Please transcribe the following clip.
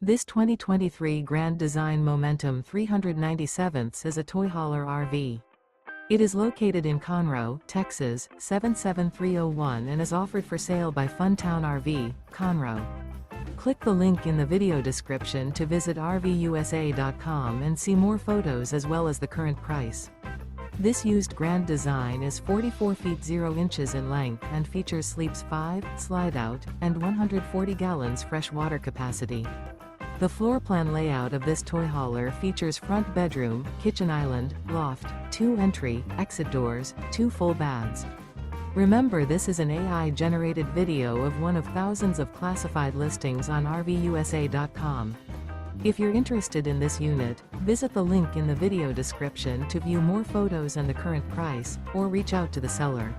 This 2023 Grand Design Momentum 397th is a toy hauler RV. It is located in Conroe, Texas, 77301 and is offered for sale by Funtown RV, Conroe. Click the link in the video description to visit RVUSA.com and see more photos as well as the current price. This used Grand Design is 44 feet 0 inches in length and features sleeps 5, slide-out, and 140 gallons fresh water capacity. The floor plan layout of this toy hauler features front bedroom, kitchen island, loft, 2 entry, exit doors, 2 full baths. Remember, this is an AI-generated video of one of thousands of classified listings on RVUSA.com. If you're interested in this unit, visit the link in the video description to view more photos and the current price, or reach out to the seller.